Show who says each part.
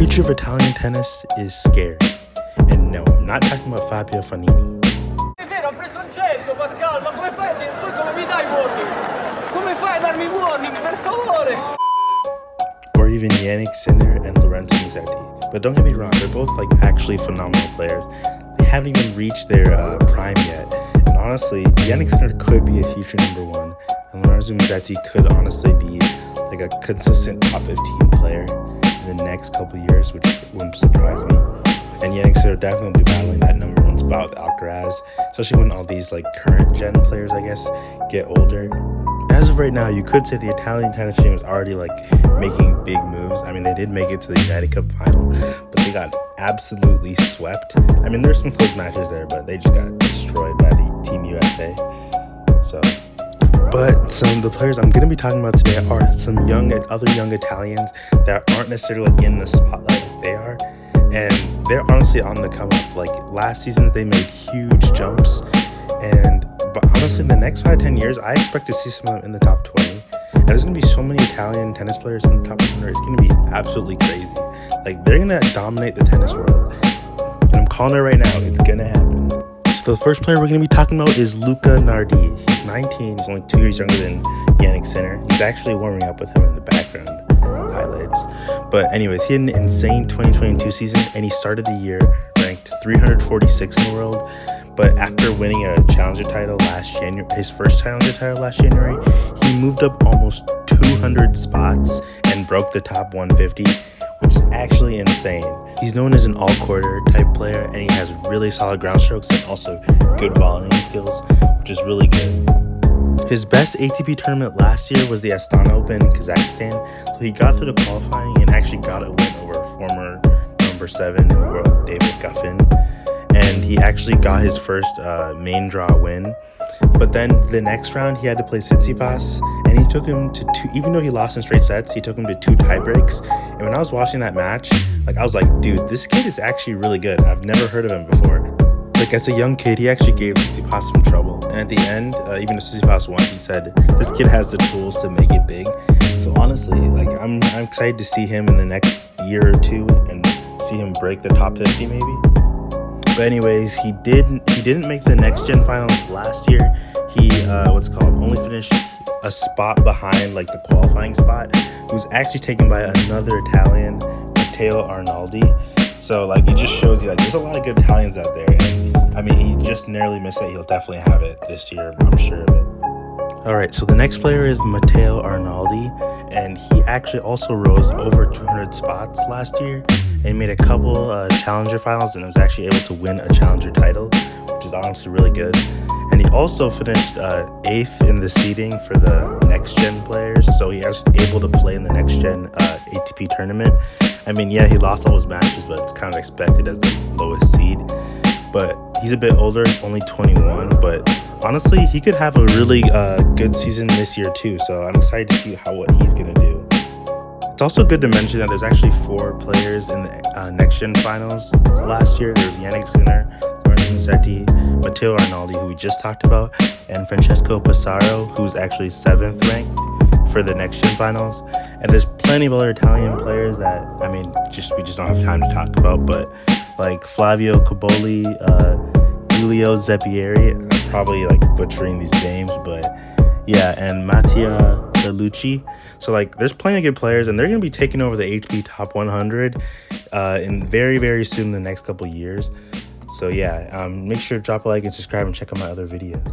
Speaker 1: future of Italian tennis is scary. And no, I'm not talking about Fabio Fognini.
Speaker 2: È vero, ho preso il gesso, Pascal, ma come fai? Tu come mi dai warning? Come fai a darmi warning, per favore?
Speaker 1: Or even Jannik Sinner and Lorenzo Musetti. But don't get me wrong, they're both like actually phenomenal players. They haven't even reached their prime yet. And honestly, Jannik Sinner could be a future number one. And Lorenzo Musetti could honestly be like a consistent top 15 player in the next couple years, which wouldn't surprise me. And Jannik Sinner definitely will be battling that number one spot with Alcaraz, especially when all these like current gen players, I guess, get older. As of right now, you could say the Italian tennis team is already like making big moves. I mean, they did make it to the United Cup final, but they got absolutely swept. I mean, there's some close matches there, but they just got destroyed by the Team USA. But some of the players I'm going to be talking about today are some other young Italians that aren't necessarily like in the spotlight like they are. And they're honestly on the come up. Like last seasons, they made huge jumps. But honestly, in the next 5-10 years, I expect to see some of them in the top 20. And there's going to be so many Italian tennis players in the top 100. It's going to be absolutely crazy. Like they're going to dominate the tennis world. And I'm calling it right now. It's going to happen. So the first player we're going to be talking about is Luca Nardi. He's 19. He's only 2 years younger than Jannik Sinner. He's actually warming up with him in the background highlights. But anyways, he had an insane 2022 season, and he started the year ranked 346 in the world. But after winning a challenger title last January, his first challenger title last January, he moved up almost 200 spots and broke the top 150, which is actually insane. He's known as an all-quarter type player, and he has really solid ground strokes and also good volleying skills, which is really good. His best ATP tournament last year was the Astana Open in Kazakhstan, so he got through the qualifying and actually got a win over former number 7 in the world, David Goffin. And he actually got his first main draw win. But then the next round, he had to play Tsitsipas, and he took him to 2, even though he lost in straight sets, he took him to 2 tie breaks. And when I was watching that match, like I was like, dude, this kid is actually really good. I've never heard of him before. Like as a young kid, he actually gave Tsitsipas some trouble. And at the end, even if Tsitsipas won, he said, this kid has the tools to make it big. So honestly, like I'm excited to see him in the next year or two and see him break the top 50 maybe. But anyways, he didn't make the next gen finals last year. He only finished a spot behind like the qualifying spot. He was actually taken by another Italian, Matteo Arnaldi. So like it just shows you like there's a lot of good Italians out there. And I mean, he just narrowly missed it. He'll definitely have it this year, I'm sure of it. All right, so the next player is Matteo Arnaldi, and he actually also rose over 200 spots last year and made a couple challenger finals, and was actually able to win a challenger title, which is honestly really good. And he also finished 8th in the seeding for the next gen players, so he was able to play in the next gen ATP tournament. I mean, yeah, he lost all his matches, but it's kind of expected as the lowest seed. But he's a bit older, only 21, but honestly, he could have a really good season this year too, so I'm excited to see what he's going to do. It's also good to mention that there's actually 4 players in the next gen finals last year. There was Jannik Sinner, Lorenzo Musetti, Matteo Arnaldi, who we just talked about, and Francesco Passaro, who's actually 7th ranked for the next gen finals. And there's plenty of other Italian players that, I mean, we just don't have time to talk about, but like Flavio Cobolli, Giulio Zeppieri, I'm probably like butchering these names, but yeah, and Mattia Bellucci. So like there's plenty of good players, and they're going to be taking over the ATP top 100 in very, very soon in the next couple years. So yeah, make sure to drop a like and subscribe and check out my other videos.